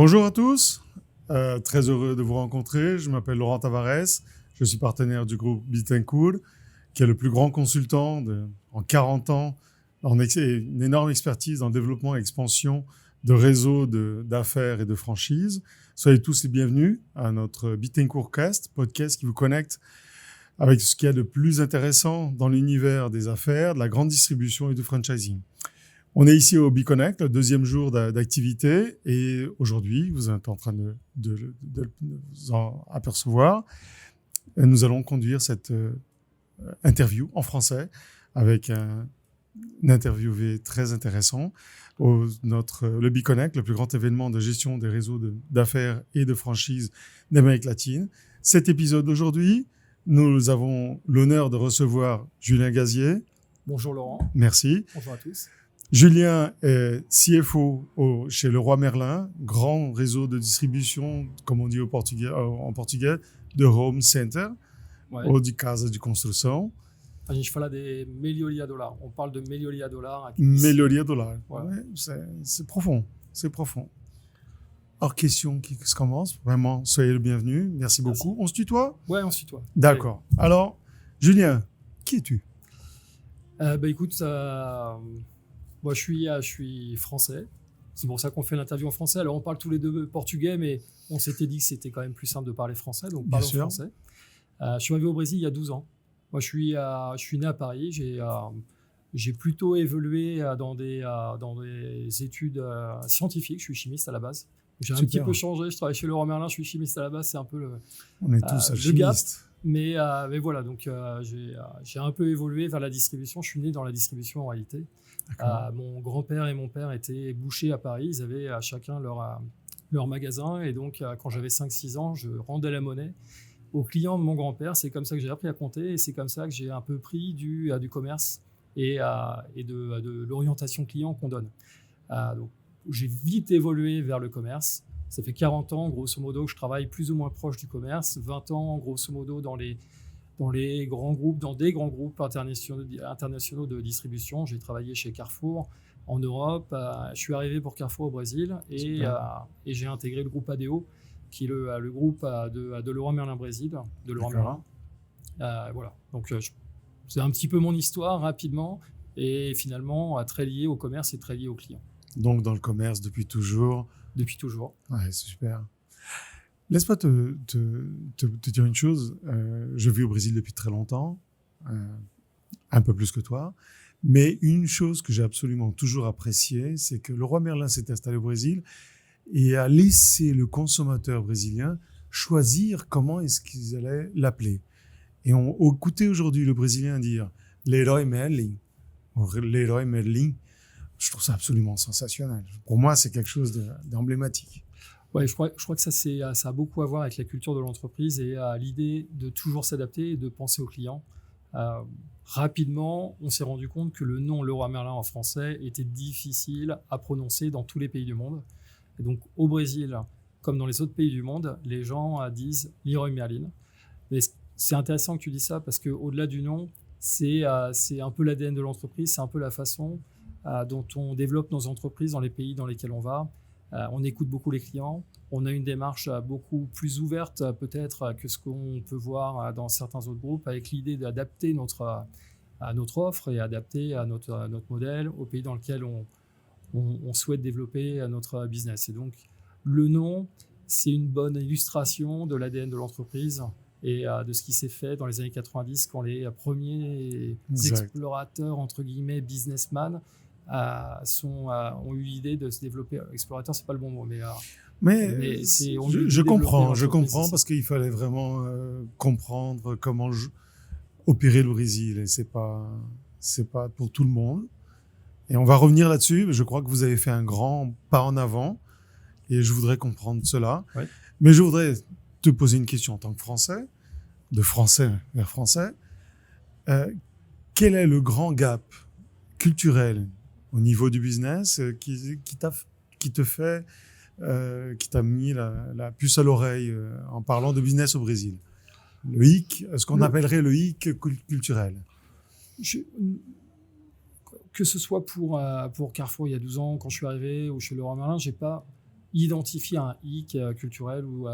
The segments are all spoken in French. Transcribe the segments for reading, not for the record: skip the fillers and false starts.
Bonjour à tous, très heureux de vous rencontrer. Je m'appelle Laurent Tavares, je suis partenaire du groupe Bittencourt, qui est le plus grand consultant en 40 ans, une énorme expertise dans le développement et expansion de réseaux d'affaires et de franchises. Soyez tous les bienvenus à notre Bittencourt Cast, podcast qui vous connecte avec ce qu'il y a de plus intéressant dans l'univers des affaires, de la grande distribution et du franchising. On est ici au BeConnect, le deuxième jour d'activité, et aujourd'hui, vous êtes en train de vous en apercevoir, nous allons conduire cette interview en français avec un interviewé très intéressant. Le BeConnect, le plus grand événement de gestion des réseaux d'affaires et de franchises d'Amérique latine. Cet épisode d'aujourd'hui, nous avons l'honneur de recevoir Julien Gazier. Bonjour Laurent. Merci. Bonjour à tous. Julien est CFO chez Leroy Merlin, grand réseau de distribution, comme on dit en portugais, de home center, ou de casa de construção. A gente fala de melhoria dólar. On parle de melhoria dólar. Melhoria dólar. Voilà. Ouais, c'est profond, c'est profond. Alors, question qui se commence. Vraiment, soyez le bienvenu. Merci beaucoup. On se tutoie? Ouais, on se tutoie. D'accord. Alors, Julien, qui es-tu? Écoute, moi je suis français. C'est pour ça qu'on fait l'interview en français. Alors on parle tous les deux portugais, mais on s'était dit que c'était quand même plus simple de parler français, donc parlons français. Je suis arrivé au Brésil il y a 12 ans. Moi je suis né à Paris. J'ai plutôt évolué dans des études scientifiques. Je suis chimiste à la base. J'ai un petit peu changé. Je travaille chez Leroy Merlin. Je suis chimiste à la base. C'est un peu On est tous le gap. Mais voilà, donc j'ai un peu évolué vers la distribution. Je suis né dans la distribution en réalité. Mon grand-père et mon père étaient bouchers à Paris. Ils avaient chacun leur magasin. Et donc, quand j'avais 5-6 ans, je rendais la monnaie aux clients de mon grand-père. C'est comme ça que j'ai appris à compter. Et c'est comme ça que j'ai un peu pris du commerce et de l'orientation client qu'on donne. Donc, j'ai vite évolué vers le commerce. Ça fait 40 ans, grosso modo, que je travaille plus ou moins proche du commerce. 20 ans, grosso modo, dans des grands groupes internationaux de distribution. J'ai travaillé chez Carrefour en Europe. Je suis arrivé pour Carrefour au Brésil et j'ai intégré le groupe ADO, qui est le groupe de Leroy Merlin Brésil, de Leroy Merlin. Voilà. Donc, c'est un petit peu mon histoire rapidement et finalement très lié au commerce et très lié aux clients. Donc, dans le commerce depuis toujours. Depuis toujours. Ouais, c'est super. Laisse-moi te dire une chose. Je vis au Brésil depuis très longtemps, un peu plus que toi. Mais une chose que j'ai absolument toujours appréciée, c'est que Leroy Merlin s'est installé au Brésil et a laissé le consommateur brésilien choisir comment est-ce qu'ils allaient l'appeler. Et on écoutait aujourd'hui le Brésilien dire « Leroy Merlin » ou « Leroy Merlin ». Je trouve ça absolument sensationnel. Pour moi, c'est quelque chose d'emblématique. Ouais, je crois que ça a beaucoup à voir avec la culture de l'entreprise et l'idée de toujours s'adapter et de penser aux clients. Rapidement, on s'est rendu compte que le nom Leroy Merlin en français était difficile à prononcer dans tous les pays du monde. Et donc, au Brésil, comme dans les autres pays du monde, les gens disent Leroy Merlin. Mais c'est intéressant que tu dis ça parce qu'au-delà du nom, c'est un peu l'ADN de l'entreprise, c'est un peu la façon dont on développe nos entreprises dans les pays dans lesquels on va. On écoute beaucoup les clients. On a une démarche beaucoup plus ouverte peut-être que ce qu'on peut voir dans certains autres groupes, avec l'idée d'adapter notre offre et adapter à notre modèle au pays dans lequel on souhaite développer notre business. Et donc, le nom, c'est une bonne illustration de l'ADN de l'entreprise et de ce qui s'est fait dans les années 90 quand les premiers explorateurs, entre guillemets, businessmen, ont eu l'idée de se développer. Explorateur, c'est pas le bon mot, mais je comprends parce qu'il fallait vraiment comprendre comment opérer le Brésil et c'est pas pour tout le monde. Et on va revenir là-dessus. Je crois que vous avez fait un grand pas en avant et je voudrais comprendre cela. Ouais. Mais je voudrais te poser une question en tant que Français, de Français vers Français. Quel est le grand gap culturel au niveau du business qui t'a mis la puce à l'oreille en parlant de business au Brésil? Le hic, ce qu'on appellerait le hic culturel. Que ce soit pour Carrefour il y a 12 ans, quand je suis arrivé, ou chez Leroy Merlin, j'ai pas identifier un hic culturel ou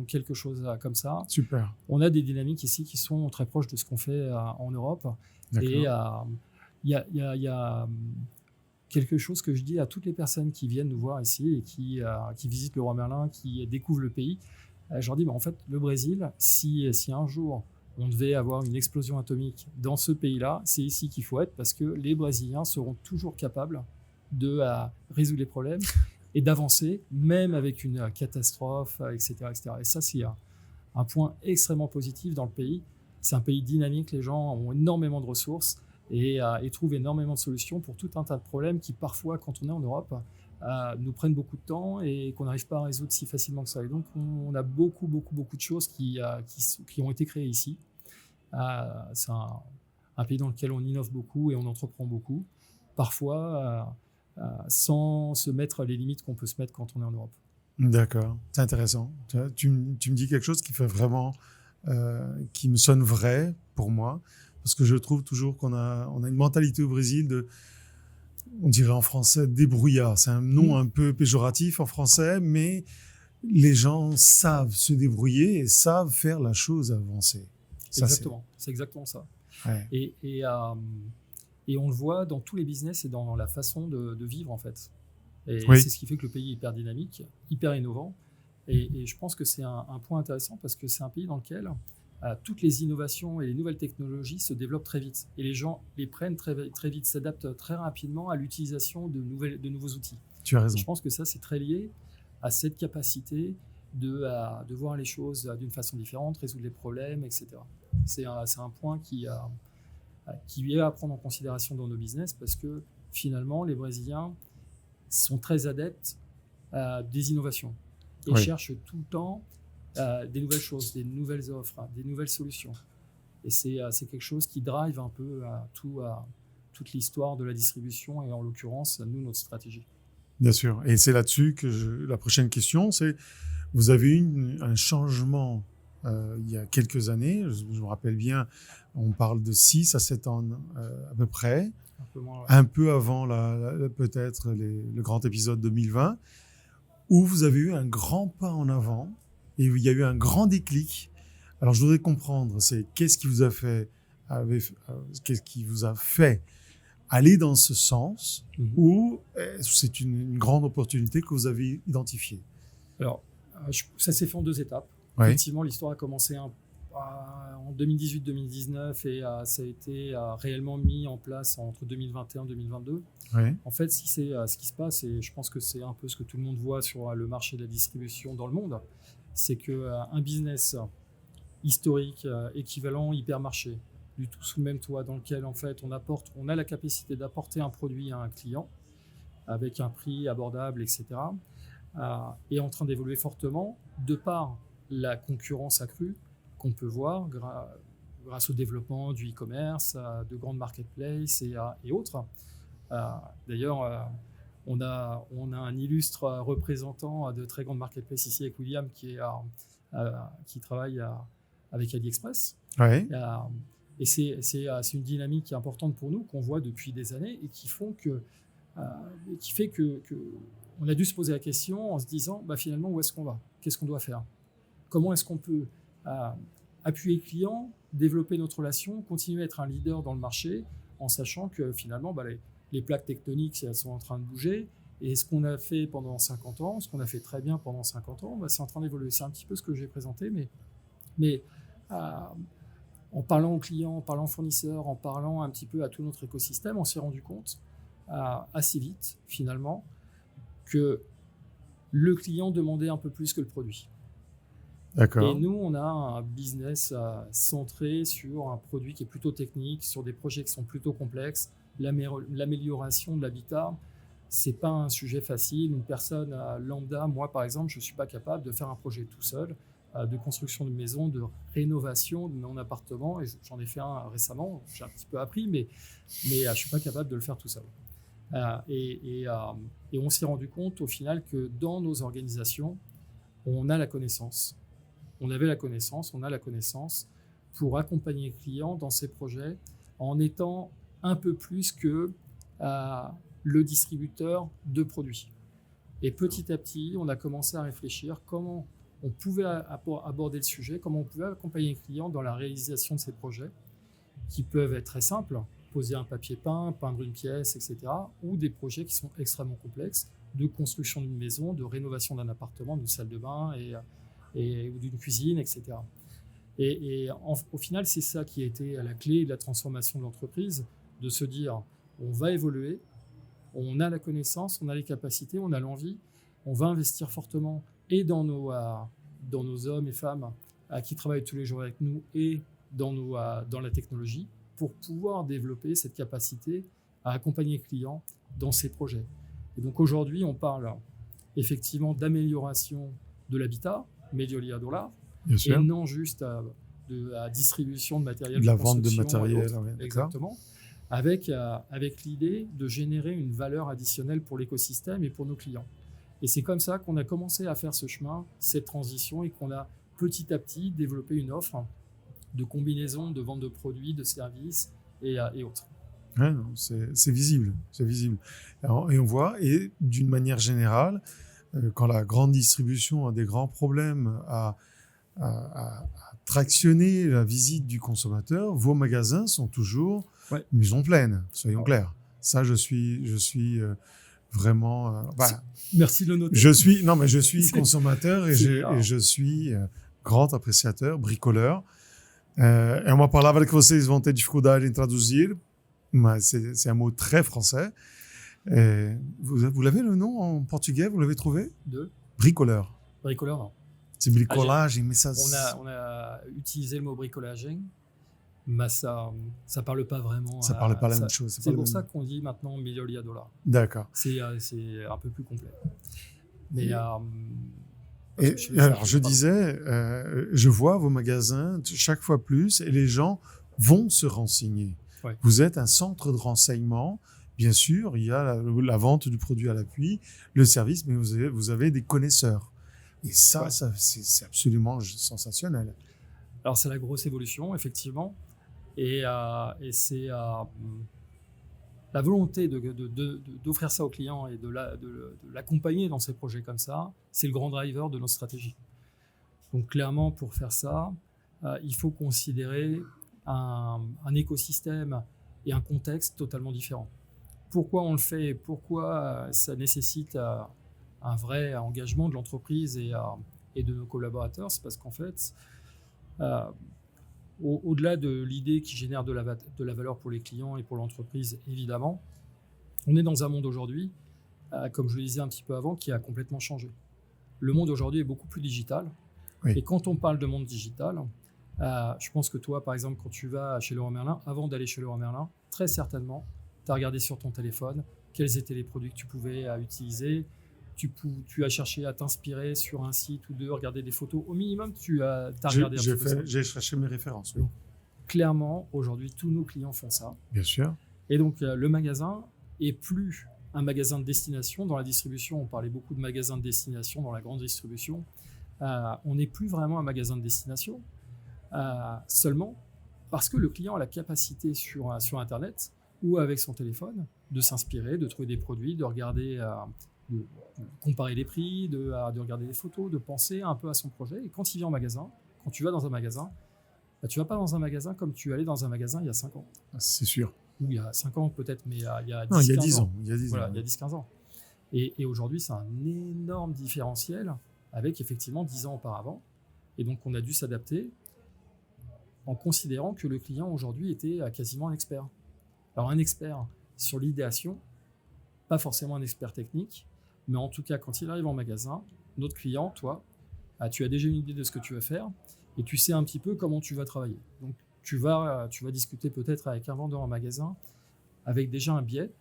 quelque chose comme ça. Super. On a des dynamiques ici qui sont très proches de ce qu'on fait en Europe. D'accord. Et il y a quelque chose que je dis à toutes les personnes qui viennent nous voir ici et qui visitent le Roi Merlin, qui découvrent le pays. Je leur dis, en fait, le Brésil, si un jour on devait avoir une explosion atomique dans ce pays-là, c'est ici qu'il faut être parce que les Brésiliens seront toujours capables de résoudre les problèmes et d'avancer, même avec une catastrophe, etc., etc. Et ça, c'est un point extrêmement positif dans le pays. C'est un pays dynamique, les gens ont énormément de ressources et trouvent énormément de solutions pour tout un tas de problèmes qui, parfois, quand on est en Europe, nous prennent beaucoup de temps et qu'on n'arrive pas à résoudre si facilement que ça. Et donc, on a beaucoup de choses qui ont été créées ici. C'est un pays dans lequel on innove beaucoup et on entreprend beaucoup, parfois sans se mettre les limites qu'on peut se mettre quand on est en Europe. D'accord, c'est intéressant. Tu me dis quelque chose qui fait vraiment, qui me sonne vrai pour moi, parce que je trouve toujours qu'on a une mentalité au Brésil de, on dirait en français, débrouillard. C'est un nom un peu péjoratif en français, mais les gens savent se débrouiller et savent faire la chose avancer. Exactement, c'est exactement ça. Ouais. Et on le voit dans tous les business et dans la façon de vivre, en fait. Et oui. C'est ce qui fait que le pays est hyper dynamique, hyper innovant. Et je pense que c'est un point intéressant parce que c'est un pays dans lequel toutes les innovations et les nouvelles technologies se développent très vite. Et les gens les prennent très vite, s'adaptent très rapidement à l'utilisation de nouveaux outils. Tu as raison. Et je pense que ça, c'est très lié à cette capacité de voir les choses d'une façon différente, résoudre les problèmes, etc. C'est un point qui est à prendre en considération dans nos business parce que finalement, les Brésiliens sont très adeptes des innovations et cherchent tout le temps des nouvelles choses, des nouvelles offres, des nouvelles solutions. Et c'est quelque chose qui drive un peu toute l'histoire de la distribution et en l'occurrence, nous, notre stratégie. Bien sûr. Et c'est là-dessus que la prochaine question, c'est vous avez eu un changement il y a quelques années, je me rappelle bien, on parle de 6 à 7 ans à peu près, un peu moins, ouais. Un peu avant peut-être le grand épisode 2020, où vous avez eu un grand pas en avant et il y a eu un grand déclic. Alors je voudrais comprendre, c'est qu'est-ce qui vous a fait aller dans ce sens ou c'est une grande opportunité que vous avez identifiée? Alors, ça s'est fait en 2 étapes. Ouais. Effectivement, l'histoire a commencé en 2018-2019 et ça a été réellement mis en place entre 2021 et 2022. Ouais. En fait, ce qui se passe, et je pense que c'est un peu ce que tout le monde voit sur le marché de la distribution dans le monde, c'est qu'un business historique, équivalent hypermarché, du tout sous le même toit, dans lequel en fait on a la capacité d'apporter un produit à un client avec un prix abordable, etc., est en train d'évoluer fortement de par la concurrence accrue qu'on peut voir grâce au développement du e-commerce, de grandes marketplaces et autres. D'ailleurs, on a un illustre représentant de très grandes marketplaces ici avec William qui travaille avec AliExpress. Ouais. Et c'est une dynamique qui est importante pour nous, qu'on voit depuis des années et qui fait que on a dû se poser la question en se disant finalement où est-ce qu'on va ? Qu'est-ce qu'on doit faire ? Comment est-ce qu'on peut appuyer le client, développer notre relation, continuer à être un leader dans le marché en sachant que finalement les plaques tectoniques elles sont en train de bouger et ce qu'on a fait pendant 50 ans, ce qu'on a fait très bien pendant 50 ans, c'est en train d'évoluer. C'est un petit peu ce que j'ai présenté, mais en parlant aux clients, en parlant aux fournisseurs, en parlant un petit peu à tout notre écosystème, on s'est rendu compte assez vite finalement que le client demandait un peu plus que le produit. D'accord. Et nous, on a un business centré sur un produit qui est plutôt technique, sur des projets qui sont plutôt complexes. L'amélioration de l'habitat, c'est pas un sujet facile. Une personne lambda, moi par exemple, je suis pas capable de faire un projet tout seul, de construction de maison, de rénovation de mon appartement. Et j'en ai fait un récemment, j'ai un petit peu appris, mais je suis pas capable de le faire tout seul. Et on s'est rendu compte au final que dans nos organisations, on a la connaissance. On avait la connaissance, on a la connaissance pour accompagner le client dans ses projets en étant un peu plus que le distributeur de produits. Et petit à petit, on a commencé à réfléchir comment on pouvait aborder le sujet, comment on pouvait accompagner les clients dans la réalisation de ces projets, qui peuvent être très simples, poser un papier peint, peindre une pièce, etc., ou des projets qui sont extrêmement complexes, de construction d'une maison, de rénovation d'un appartement, d'une salle de bain ou d'une cuisine, etc. Au final, c'est ça qui a été à la clé de la transformation de l'entreprise, de se dire, on va évoluer, on a la connaissance, on a les capacités, on a l'envie, on va investir fortement et dans nos hommes et femmes qui travaillent tous les jours avec nous et dans la technologie pour pouvoir développer cette capacité à accompagner les clients dans ces projets. Et donc aujourd'hui, on parle effectivement d'amélioration de l'habitat, Mediolia Dollar, et non juste de la distribution de matériel. De la vente de matériel. Ouais, exactement. Avec l'idée de générer une valeur additionnelle pour l'écosystème et pour nos clients. Et c'est comme ça qu'on a commencé à faire ce chemin, cette transition, et qu'on a petit à petit développé une offre de combinaison de vente de produits, de services et autres. Ouais, non, c'est visible, c'est visible. Alors, et on voit, et d'une manière générale, quand la grande distribution a des grands problèmes à tractionner la visite du consommateur, vos magasins sont toujours maison pleine, soyons clairs. Ça, je suis vraiment... merci de le noter. Je suis consommateur et je suis grand apreciateur, bricoleur. É uma palavra que vocês vão ter dificuldade em traduzir, mas c'est un mot très français. Vous l'avez le nom en portugais, vous l'avez trouvé? De bricoleur. Bricoleur, non. C'est bricolage, mais ça... On a utilisé le mot bricolage, mais ça parle pas vraiment. Ça parle pas la même chose. C'est pour ça qu'on dit maintenant Mediolia Dollar. D'accord. C'est un peu plus complet. Mais je disais, je vois vos magasins chaque fois plus et les gens vont se renseigner. Ouais. Vous êtes un centre de renseignement. Bien sûr, il y a la vente du produit à l'appui, le service, mais vous avez des connaisseurs. Et ça c'est absolument sensationnel. Alors, c'est la grosse évolution, effectivement. Et c'est la volonté d'offrir ça aux clients et de l'accompagner dans ces projets comme ça, c'est le grand driver de notre stratégie. Donc, clairement, pour faire ça, il faut considérer un écosystème et un contexte totalement différent. Pourquoi on le fait? Pourquoi ça nécessite un vrai engagement de l'entreprise et de nos collaborateurs? C'est parce qu'en fait, au-delà de l'idée qui génère de la valeur pour les clients et pour l'entreprise, évidemment, on est dans un monde aujourd'hui, comme je le disais un petit peu avant, qui a complètement changé. Le monde aujourd'hui est beaucoup plus digital. Oui. Et quand on parle de monde digital, je pense que toi, par exemple, quand tu vas chez Leroy Merlin, avant d'aller chez Leroy Merlin, très certainement, tu as regardé sur ton téléphone quels étaient les produits que tu pouvais utiliser. Tu as cherché à t'inspirer sur un site ou deux, regarder des photos. Au minimum, tu as regardé un petit peu ça. J'ai cherché mes références, oui. Donc, clairement, aujourd'hui, tous nos clients font ça. Bien sûr. Et donc, le magasin est plus un magasin de destination. Dans la distribution, on parlait beaucoup de magasins de destination dans la grande distribution. On n'est plus vraiment un magasin de destination, seulement parce que le client a la capacité sur Internet ou avec son téléphone de s'inspirer, de trouver des produits, de regarder... de comparer les prix, de regarder les photos, de penser un peu à son projet. Et quand il vient en magasin, quand tu vas dans un magasin, tu ne vas pas dans un magasin comme tu allais dans un magasin il y a 5 ans. C'est sûr. Ou il y a 5 ans peut-être, mais il y a 10, non, il y a 10 ans. Il y a 10 voilà, il y a 10-15 ans. Et aujourd'hui, c'est un énorme différentiel avec effectivement 10 ans auparavant. Et donc, on a dû s'adapter en considérant que le client aujourd'hui était quasiment un expert. Alors, un expert sur l'idéation, pas forcément un expert technique, mais en tout cas, quand il arrive en magasin, notre client, toi, tu as déjà une idée de ce que tu vas faire et tu sais un petit peu comment tu vas travailler. Donc, tu vas discuter peut-être avec un vendeur en magasin avec déjà un biais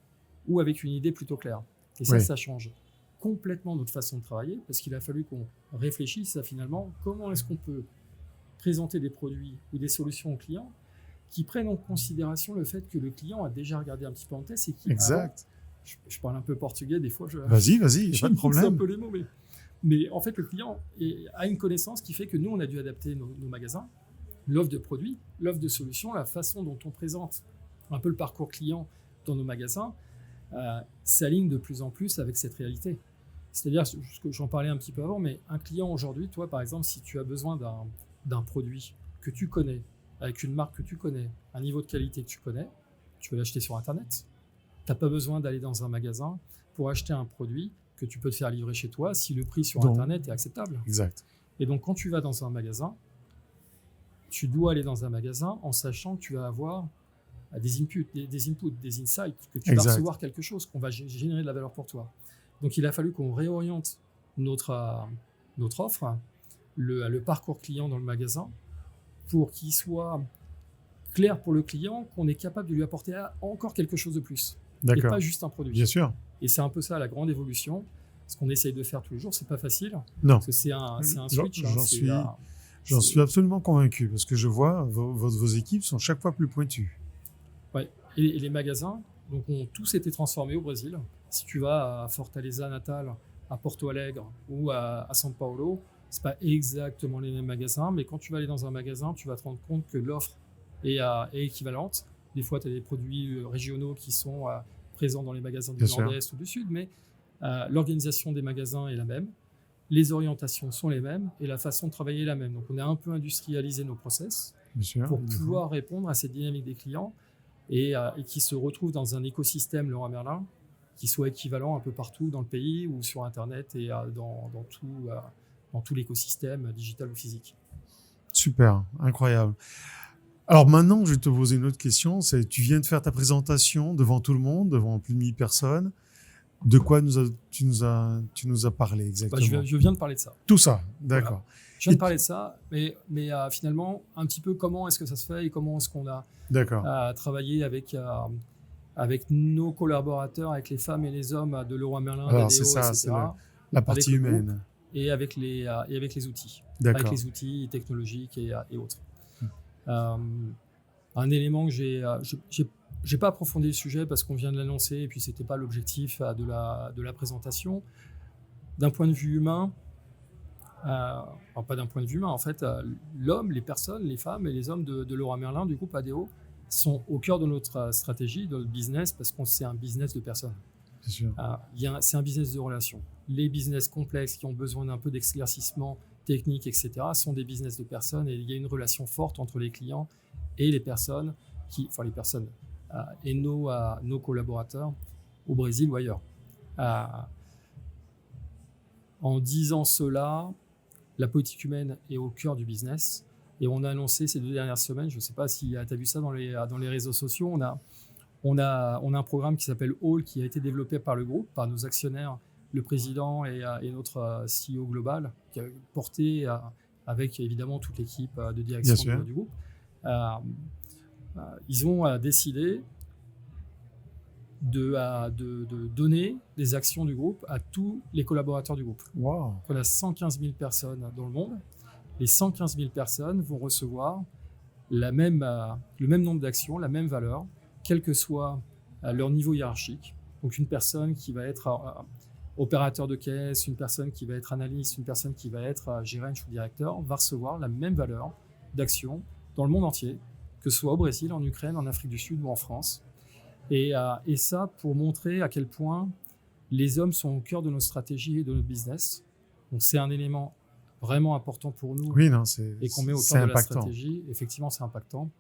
ou avec une idée plutôt claire. Et ça, ça change complètement notre façon de travailler parce qu'il a fallu qu'on réfléchisse à finalement comment est-ce qu'on peut présenter des produits ou des solutions aux clients qui prennent en considération le fait que le client a déjà regardé un petit peu en test et qui... Exact. Je parle un peu portugais, des fois. Vas-y, pas de problème. C'est un peu les mots, mais en fait, le client a une connaissance qui fait que nous, on a dû adapter nos magasins, l'offre de produits, l'offre de solutions, la façon dont on présente un peu le parcours client dans nos magasins, s'aligne de plus en plus avec cette réalité. C'est-à-dire, j'en parlais un petit peu avant, mais un client aujourd'hui, toi par exemple, si tu as besoin d'un produit que tu connais, avec une marque que tu connais, un niveau de qualité que tu connais, tu peux l'acheter sur Internet. Tu n'as pas besoin d'aller dans un magasin pour acheter un produit que tu peux te faire livrer chez toi si le prix sur Internet est acceptable. Exact. Et donc, quand tu vas dans un magasin, tu dois aller dans un magasin en sachant que tu vas avoir des inputs, des insights, que tu vas recevoir quelque chose, qu'on va générer de la valeur pour toi. Donc, il a fallu qu'on réoriente notre offre, le parcours client dans le magasin, pour qu'il soit clair pour le client, qu'on est capable de lui apporter encore quelque chose de plus. Et pas juste un produit. Bien sûr. Et c'est un peu ça la grande évolution. Ce qu'on essaye de faire tous les jours, c'est pas facile. Non. Parce que c'est un switch. J'en suis absolument convaincu parce que je vois vos équipes sont chaque fois plus pointues. Ouais. Et les magasins donc, ont tous été transformés au Brésil. Si tu vas à Fortaleza, Natal, à Porto Alegre ou à São Paulo, c'est pas exactement les mêmes magasins, mais quand tu vas aller dans un magasin, tu vas te rendre compte que l'offre est équivalente. Des fois, tu as des produits régionaux qui sont présents dans les magasins du Nord-Est ou du Sud, mais l'organisation des magasins est la même, les orientations sont les mêmes et la façon de travailler est la même. Donc, on a un peu industrialisé nos process pour pouvoir répondre à cette dynamique des clients et qui se retrouvent dans un écosystème Leroy Merlin qui soit équivalent un peu partout dans le pays ou sur Internet et dans tout l'écosystème digital ou physique. Super, incroyable. Alors maintenant, je vais te poser une autre question. Tu viens de faire ta présentation devant tout le monde, devant plus de 1000 personnes. De quoi tu nous as parlé exactement? Je viens de parler de ça. Tout ça, d'accord. Voilà. Je viens de parler de ça, mais finalement, un petit peu comment est-ce que ça se fait et comment est-ce qu'on a travaillé avec nos collaborateurs, avec les femmes et les hommes de Leroy Merlin, d'ADO, etc. C'est la partie humaine. Et avec les outils. D'accord. Avec les outils technologiques et autres. Un élément que j'ai pas approfondi le sujet parce qu'on vient de l'annoncer et puis c'était pas l'objectif de la présentation. D'un point de vue humain, pas d'un point de vue humain, en fait, l'homme, les personnes, les femmes et les hommes de Leroy Merlin, du groupe ADO, sont au cœur de notre stratégie, de notre business, parce qu'on c'est un business de personnes. C'est sûr. C'est un business de relations. Les business complexes qui ont besoin d'un peu d'éclaircissement technique, etc., sont des business de personnes et il y a une relation forte entre les clients et les personnes, et nos collaborateurs au Brésil ou ailleurs. En disant cela, la politique humaine est au cœur du business et on a annoncé ces 2 dernières semaines, je ne sais pas si tu as vu ça dans les réseaux sociaux, on a un programme qui s'appelle All qui a été développé par le groupe, par nos actionnaires, le président et notre CEO global, qui a porté avec évidemment toute l'équipe de direction du groupe. Ils ont décidé de donner des actions du groupe à tous les collaborateurs du groupe. Wow. On a 115 000 personnes dans le monde. Les 115 000 personnes vont recevoir le même nombre d'actions, la même valeur, quel que soit leur niveau hiérarchique. Donc une personne qui va être opérateur de caisse, une personne qui va être analyste, une personne qui va être gérant ou directeur, va recevoir la même valeur d'actions dans le monde entier, que ce soit au Brésil, en Ukraine, en Afrique du Sud ou en France. Et ça pour montrer à quel point les hommes sont au cœur de notre stratégie et de notre business. Donc c'est un élément vraiment important pour nous et qu'on met au cœur de la stratégie. Effectivement, c'est impactant.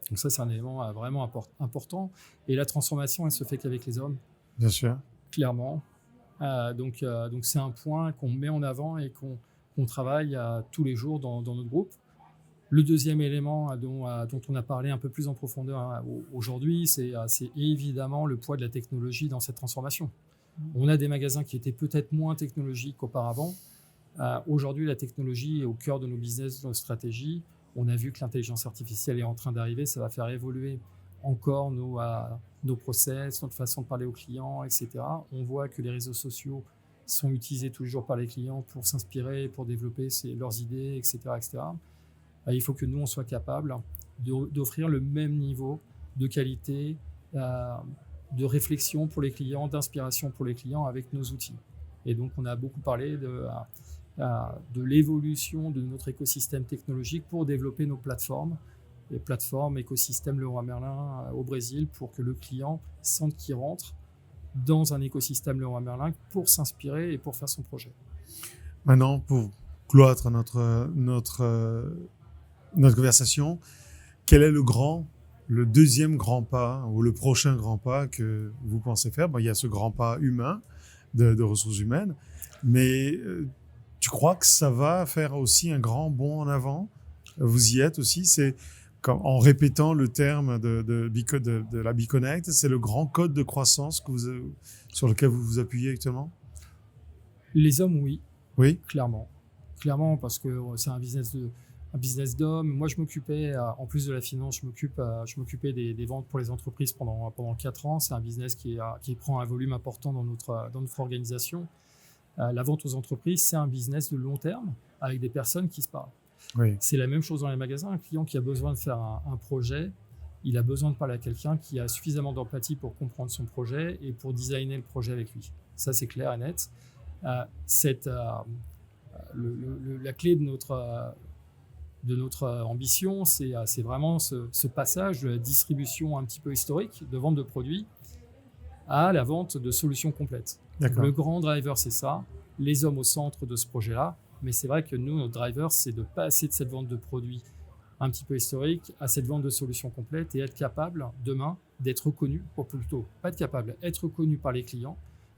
Donc ça, c'est un élément vraiment important. Et la transformation, elle se fait qu'avec les hommes. Bien sûr. Clairement. Donc c'est un point qu'on met en avant et qu'on travaille tous les jours dans notre groupe. Le deuxième élément dont on a parlé un peu plus en profondeur aujourd'hui, c'est évidemment le poids de la technologie dans cette transformation. On a des magasins qui étaient peut-être moins technologiques qu'auparavant. Aujourd'hui, la technologie est au cœur de nos business, de nos stratégies. On a vu que l'intelligence artificielle est en train d'arriver. Ça va faire évoluer encore nos process, notre façon de parler aux clients, etc. On voit que les réseaux sociaux sont utilisés tous les jours par les clients pour s'inspirer, pour développer leurs idées, etc., etc. Il faut que nous, on soit capable d'offrir le même niveau de qualité, de réflexion pour les clients, d'inspiration pour les clients avec nos outils. Et donc, on a beaucoup parlé de l'évolution de notre écosystème technologique pour développer nos plateformes, les plateformes écosystème Leroy Merlin au Brésil, pour que le client sente qu'il rentre dans un écosystème Leroy Merlin pour s'inspirer et pour faire son projet. Maintenant, pour cloître notre conversation, quel est le deuxième grand pas ou le prochain grand pas que vous pensez faire? Bon, il y a ce grand pas humain de ressources humaines, mais tu crois que ça va faire aussi un grand bond en avant? Vous y êtes aussi? C'est en répétant le terme de la BeConnect, c'est le grand code de croissance sur lequel vous vous appuyez actuellement? Les hommes, oui. Oui. Clairement, parce que c'est un business d'hommes. Moi, je m'occupais, en plus de la finance, je m'occupais des ventes pour les entreprises pendant 4 ans. C'est un business qui prend un volume important dans notre organisation. La vente aux entreprises, c'est un business de long terme avec des personnes qui se parlent. Oui. C'est la même chose dans les magasins. Un client qui a besoin de faire un projet, il a besoin de parler à quelqu'un qui a suffisamment d'empathie pour comprendre son projet et pour designer le projet avec lui. Ça, c'est clair et net. La clé de notre ambition, c'est vraiment ce passage de la distribution un petit peu historique, de vente de produits, à la vente de solutions complètes. Le grand driver, c'est ça, les hommes au centre de ce projet-là. Mais c'est vrai que nous, notre driver, c'est de passer de cette vente de produits un petit peu historique à cette vente de solutions complètes et être capable, demain, d'être reconnu, ou plutôt pas être capable, être reconnu par les clients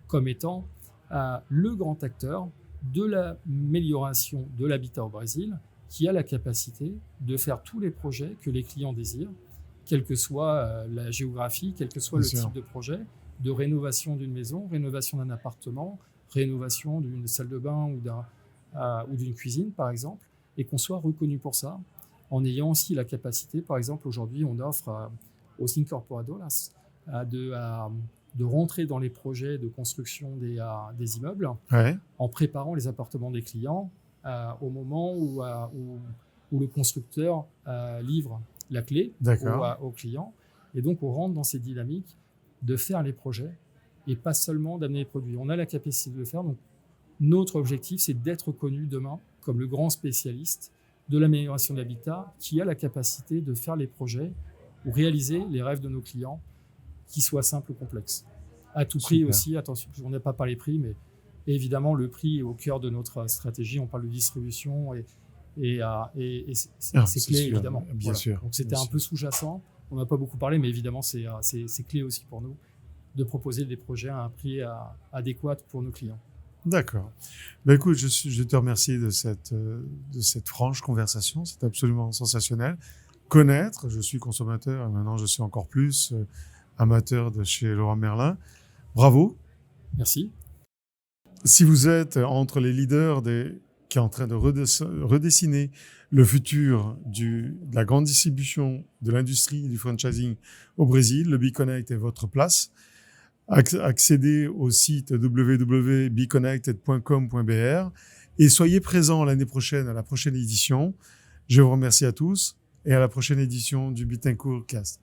comme étant le grand acteur de l'amélioration de l'habitat au Brésil, qui a la capacité de faire tous les projets que les clients désirent, quelle que soit la géographie, quel que soit type de projet, de rénovation d'une maison, rénovation d'un appartement, rénovation d'une salle de bain ou d'une cuisine, par exemple, et qu'on soit reconnu pour ça, en ayant aussi la capacité, par exemple, aujourd'hui, on offre aux incorporadoras de rentrer dans les projets de construction des immeubles, en préparant les appartements des clients au moment où le constructeur livre la clé au client. Et donc, on rentre dans ces dynamiques de faire les projets et pas seulement d'amener les produits. On a la capacité de le faire. Donc, notre objectif, c'est d'être connu demain comme le grand spécialiste de l'amélioration de l'habitat qui a la capacité de faire les projets ou réaliser les rêves de nos clients, qui soient simples ou complexes. À tout prix aussi, attention, on n'a pas parlé prix, mais évidemment, le prix est au cœur de notre stratégie. On parle de distribution et c'est clé, évidemment. Bien sûr. Donc, c'était un peu sous-jacent. On n'a pas beaucoup parlé, mais évidemment, c'est clé aussi pour nous de proposer des projets à un prix adéquat pour nos clients. D'accord. Ben écoute, je te remercie de cette franche conversation. C'est absolument sensationnel. Connaître, je suis consommateur et maintenant je suis encore plus amateur de chez Leroy Merlin. Bravo. Merci. Si vous êtes entre les leaders qui est en train de redessiner le futur de la grande distribution, de l'industrie du franchising au Brésil, le BeConnect est votre place. Accédez au site www.beconnected.com.br et soyez présents l'année prochaine à la prochaine édition. Je vous remercie à tous et à la prochaine édition du Bittencourt Cast.